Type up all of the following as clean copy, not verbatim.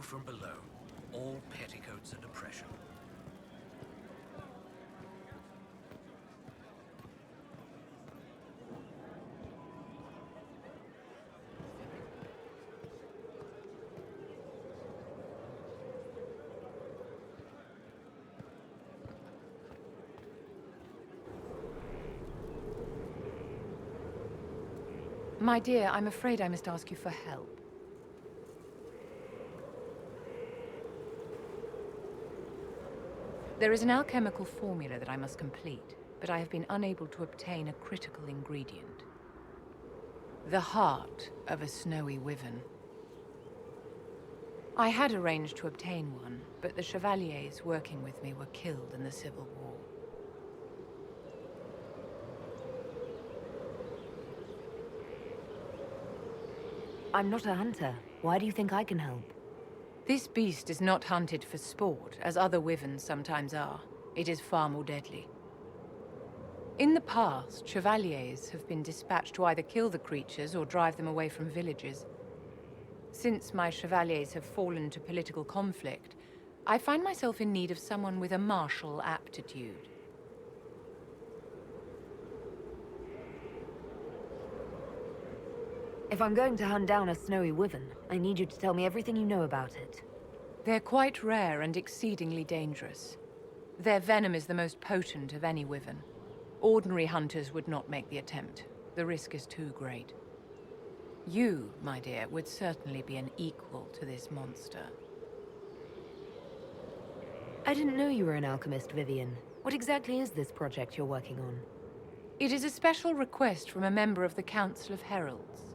view from below. All petticoats and oppression. My dear, I'm afraid I must ask you for help. There is an alchemical formula that I must complete, but I have been unable to obtain a critical ingredient. The heart of a snowy wyvern. I had arranged to obtain one, but the chevaliers working with me were killed in the Civil War. I'm not a hunter. Why do you think I can help? This beast is not hunted for sport, as other wyverns sometimes are. It is far more deadly. In the past, chevaliers have been dispatched to either kill the creatures or drive them away from villages. Since my chevaliers have fallen to political conflict, I find myself in need of someone with a martial aptitude. If I'm going to hunt down a snowy wyvern, I need you to tell me everything you know about it. They're quite rare and exceedingly dangerous. Their venom is the most potent of any wyvern. Ordinary hunters would not make the attempt. The risk is too great. You, my dear, would certainly be an equal to this monster. I didn't know you were an alchemist, Vivian. What exactly is this project you're working on? It is a special request from a member of the Council of Heralds.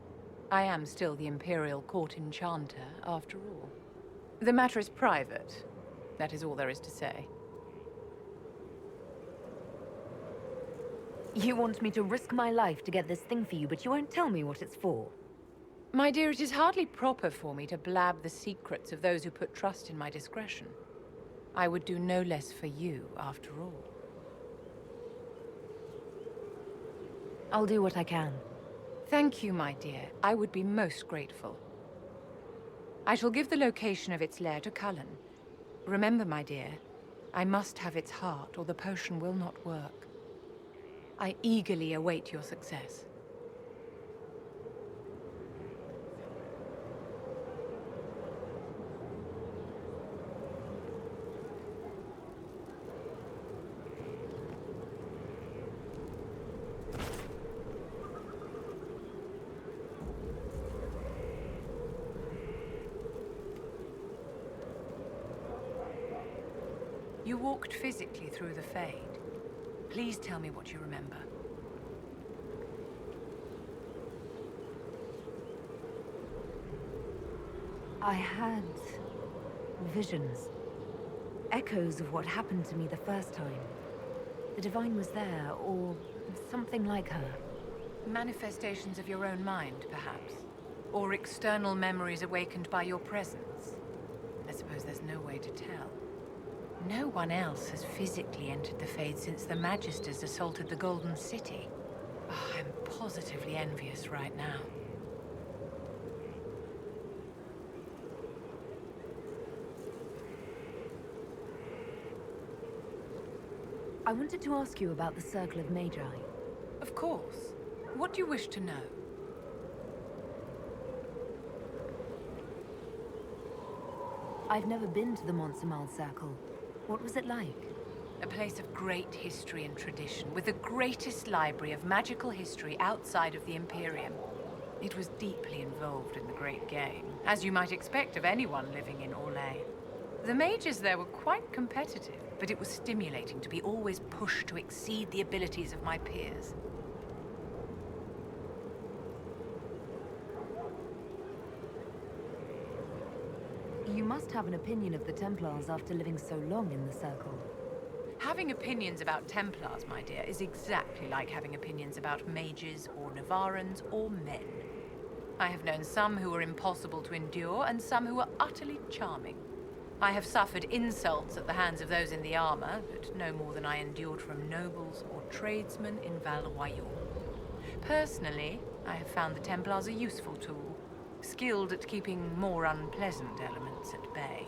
I am still the Imperial Court Enchanter, after all. The matter is private. That is all there is to say. You want me to risk my life to get this thing for you, but you won't tell me what it's for. My dear, it is hardly proper for me to blab the secrets of those who put trust in my discretion. I would do no less for you, after all. I'll do what I can. Thank you, my dear. I would be most grateful. I shall give the location of its lair to Cullen. Remember, my dear, I must have its heart, or the potion will not work. I eagerly await your success. You walked physically through the Fade. Please tell me what you remember. I had visions. Echoes of what happened to me the first time. The Divine was there, or something like her. Manifestations of your own mind, perhaps? Or external memories awakened by your presence? I suppose there's no way to tell. No one else has physically entered the Fade since the Magisters assaulted the Golden City. Oh, I'm positively envious right now. I wanted to ask you about the Circle of Magi. Of course. What do you wish to know? I've never been to the Montsemal Circle. What was it like? A place of great history and tradition, with the greatest library of magical history outside of the Imperium. It was deeply involved in the Great Game, as you might expect of anyone living in Orlais. The mages there were quite competitive, but it was stimulating to be always pushed to exceed the abilities of my peers. You must have an opinion of the Templars after living so long in the Circle. Having opinions about Templars, my dear, is exactly like having opinions about mages or Navarrans or men. I have known some who were impossible to endure and some who were utterly charming. I have suffered insults at the hands of those in the armor, but no more than I endured from nobles or tradesmen in Val Royal. Personally, I have found the Templars a useful tool. skilled at keeping more unpleasant elements at bay.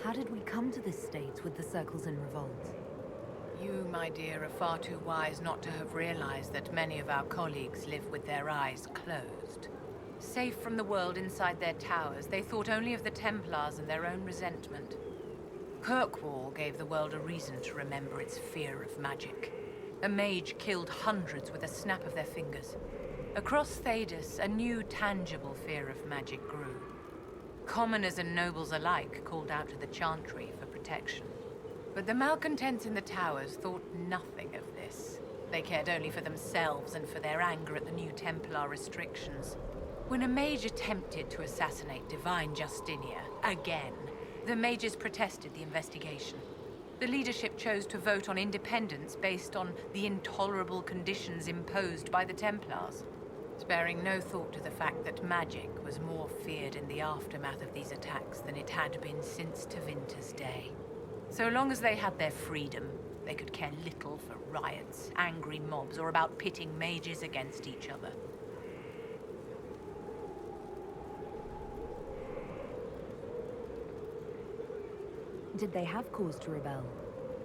How did we come to this state with the circles in revolt? You, my dear, are far too wise not to have realized that many of our colleagues live with their eyes closed. Safe from the world inside their towers, they thought only of the Templars and their own resentment. Kirkwall gave the world a reason to remember its fear of magic. A mage killed hundreds with a snap of their fingers. Across Thedas, a new, tangible fear of magic grew. Commoners and nobles alike called out to the Chantry for protection. But the malcontents in the towers thought nothing of this. They cared only for themselves and for their anger at the new Templar restrictions. When a mage attempted to assassinate Divine Justinia, again, the mages protested the investigation. The leadership chose to vote on independence based on the intolerable conditions imposed by the Templars, sparing no thought to the fact that magic was more feared in the aftermath of these attacks than it had been since Tevinter's day. So long as they had their freedom, they could care little for riots, angry mobs, or about pitting mages against each other. Did they have cause to rebel?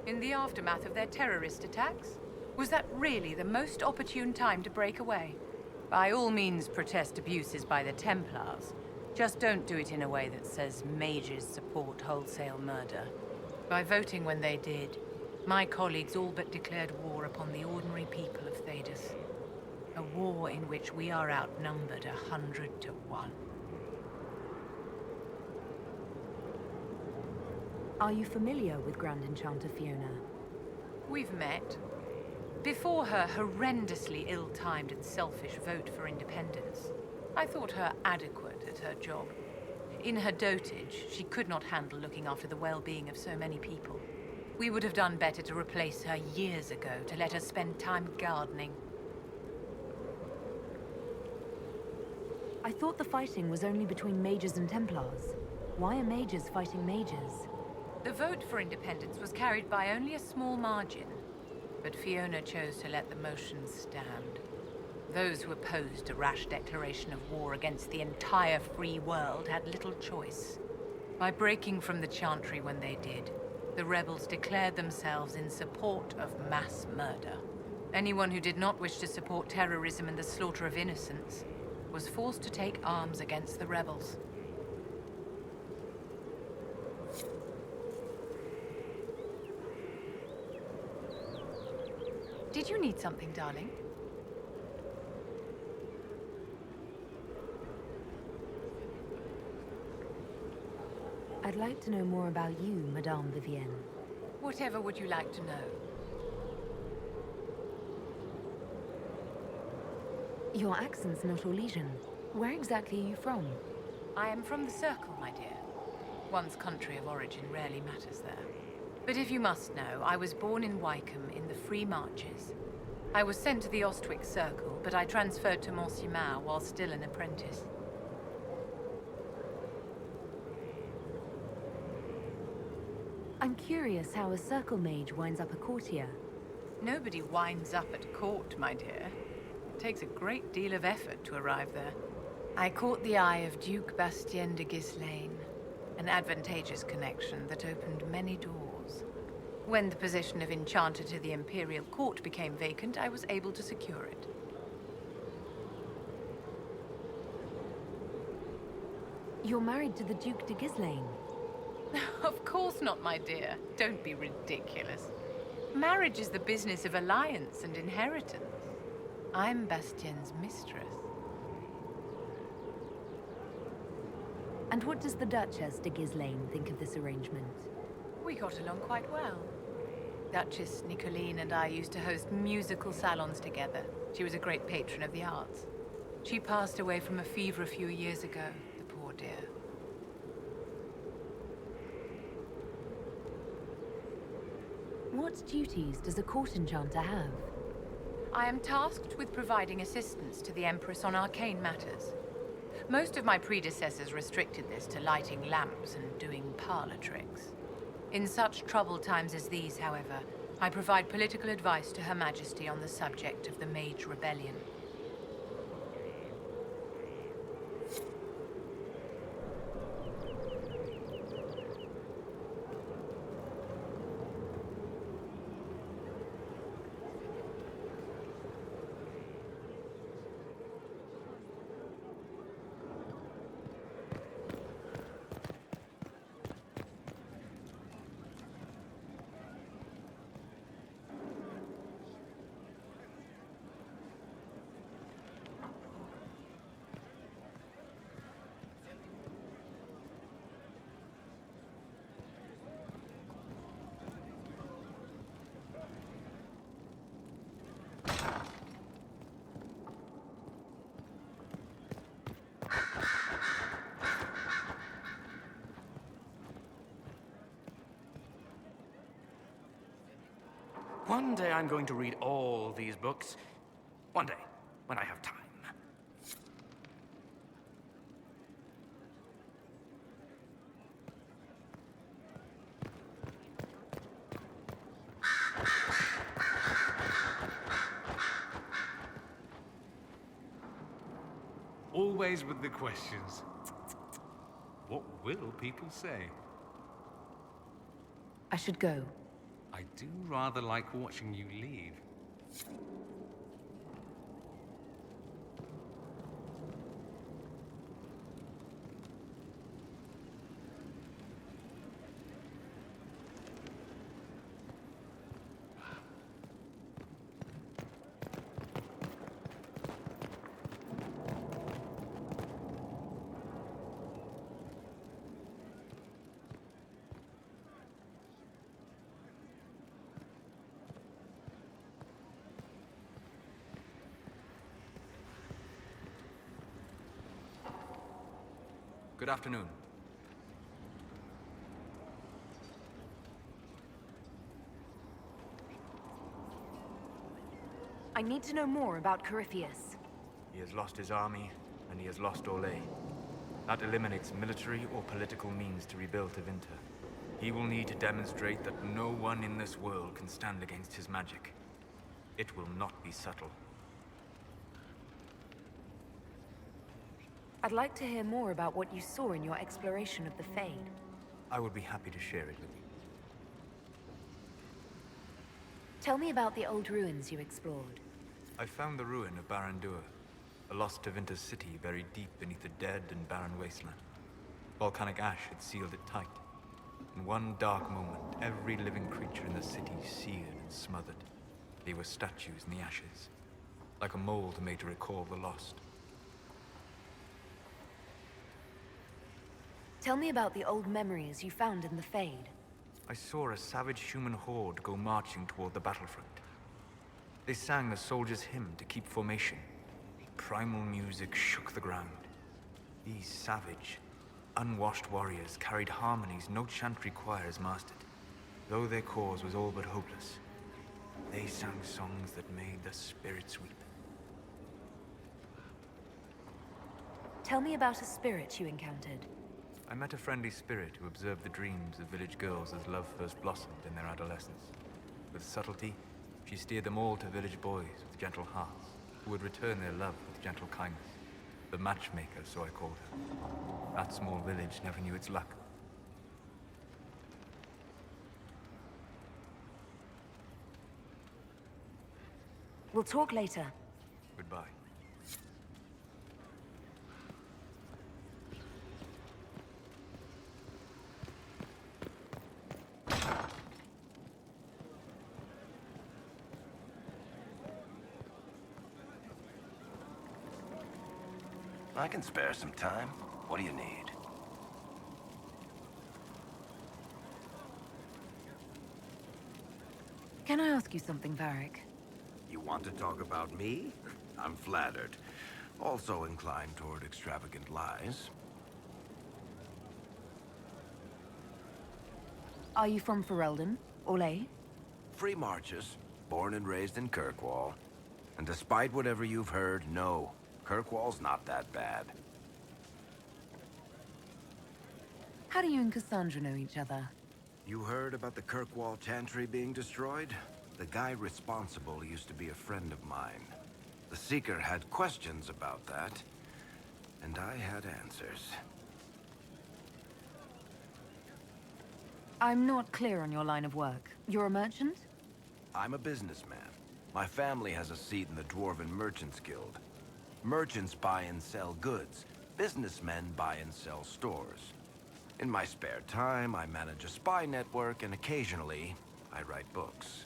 In the aftermath of their terrorist attacks? Was that really the most opportune time to break away? By all means, protest abuses by the Templars. Just don't do it in a way that says mages support wholesale murder. By voting when they did, my colleagues all but declared war upon the ordinary people of Thedas. A war in which we are outnumbered 100 to 1. Are you familiar with Grand Enchanter Fiona? We've met. Before her horrendously ill-timed and selfish vote for independence, I thought her adequate at her job. In her dotage, she could not handle looking after the well-being of so many people. We would have done better to replace her years ago, to let her spend time gardening. I thought the fighting was only between mages and Templars. Why are mages fighting mages? The vote for independence was carried by only a small margin, but Fiona chose to let the motion stand. Those who opposed a rash declaration of war against the entire free world had little choice. By breaking from the Chantry when they did, the rebels declared themselves in support of mass murder. Anyone who did not wish to support terrorism and the slaughter of innocents was forced to take arms against the rebels. Did you need something, darling? I'd like to know more about you, Madame Vivienne. Whatever would you like to know? Your accent's not Orlesian. Where exactly are you from? I am from the Circle, my dear. One's country of origin rarely matters there. But if you must know, I was born in Wycombe in the Free Marches. I was sent to the Ostwick Circle, but I transferred to Monsignat while still an apprentice. I'm curious how a circle mage winds up a courtier. Nobody winds up at court, my dear. It takes a great deal of effort to arrive there. I caught the eye of Duke Bastien de Ghislaine, an advantageous connection that opened many doors. When the position of Enchanter to the Imperial Court became vacant, I was able to secure it. You're married to the Duke de Ghislaine. Of course not, my dear. Don't be ridiculous. Marriage is the business of alliance and inheritance. I'm Bastien's mistress. And what does the Duchess de Ghislaine think of this arrangement? We got along quite well. Duchess Nicoline and I used to host musical salons together. She was a great patron of the arts. She passed away from a fever a few years ago, the poor dear. What duties does a court enchanter have? I am tasked with providing assistance to the Empress on arcane matters. Most of my predecessors restricted this to lighting lamps and doing parlor tricks. In such troubled times as these, however, I provide political advice to Her Majesty on the subject of the Mage Rebellion. One day I'm going to read all these books. One day, when I have time. Always with the questions. What will people say? I should go. I do rather like watching you leave. Good afternoon. I need to know more about Corypheus. He has lost his army, and he has lost Orlais. That eliminates military or political means to rebuild Tevinter. He will need to demonstrate that no one in this world can stand against his magic. It will not be subtle. I'd like to hear more about what you saw in your exploration of the Fade. I would be happy to share it with you. Tell me about the old ruins you explored. I found the ruin of Barandur, a lost Tevinter city buried deep beneath a dead and barren wasteland. Volcanic ash had sealed it tight. In one dark moment, every living creature in the city seared and smothered. They were statues in the ashes, like a mold made to recall the lost. Tell me about the old memories you found in the Fade. I saw a savage human horde go marching toward the battlefront. They sang a soldier's hymn to keep formation. Primal music shook the ground. These savage, unwashed warriors carried harmonies no chantry choirs mastered. Though their cause was all but hopeless, they sang songs that made the spirits weep. Tell me about a spirit you encountered. I met a friendly spirit who observed the dreams of village girls as love first blossomed in their adolescence. With subtlety, she steered them all to village boys with gentle hearts, who would return their love with gentle kindness. The matchmaker, so I called her. That small village never knew its luck. We'll talk later. Goodbye. I can spare some time. What do you need? Can I ask you something, Varric? You want to talk about me? I'm flattered. Also inclined toward extravagant lies. Are you from Ferelden? Orlais? Free marches, born and raised in Kirkwall. And despite whatever you've heard, no. Kirkwall's not that bad. How do you and Cassandra know each other? You heard about the Kirkwall Chantry being destroyed? The guy responsible used to be a friend of mine. The Seeker had questions about that, and I had answers. I'm not clear on your line of work. You're a merchant? I'm a businessman. My family has a seat in the Dwarven Merchants Guild. Merchants buy and sell goods. Businessmen buy and sell stores. In my spare time, I manage a spy network, and occasionally, I write books.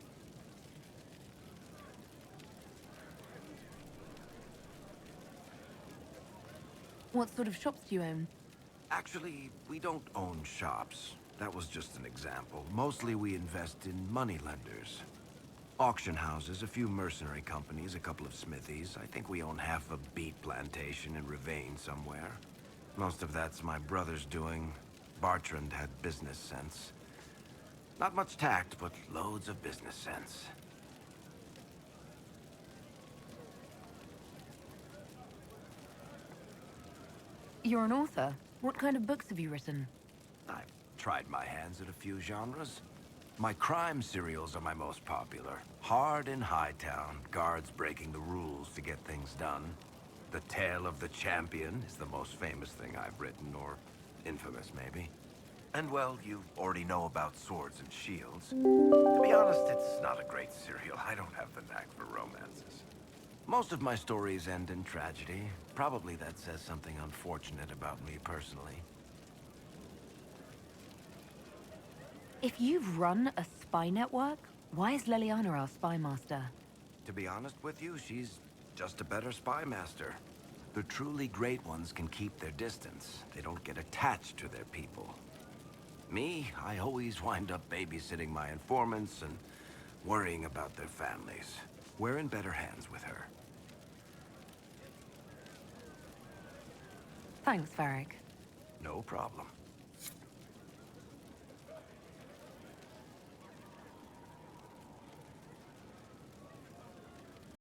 What sort of shops do you own? Actually, we don't own shops. That was just an example. Mostly we invest in moneylenders. Auction houses, a few mercenary companies, a couple of smithies. I think we own half a beet plantation in Ravane somewhere. Most of that's my brother's doing. Bartrand had business sense. Not much tact, but loads of business sense. You're an author. What kind of books have you written? I've tried my hands at a few genres. My crime serials are my most popular. Hard in Hightown, guards breaking the rules to get things done. The Tale of the Champion is the most famous thing I've written, or infamous maybe. And well, you already know about Swords and Shields. To be honest, it's not a great serial. I don't have the knack for romances. Most of my stories end in tragedy. Probably that says something unfortunate about me personally. If you've run a spy network, why is Leliana our spy master? To be honest with you, she's just a better spy master. The truly great ones can keep their distance. They don't get attached to their people. Me, I always wind up babysitting my informants and worrying about their families. We're in better hands with her. Thanks, Varric. No problem.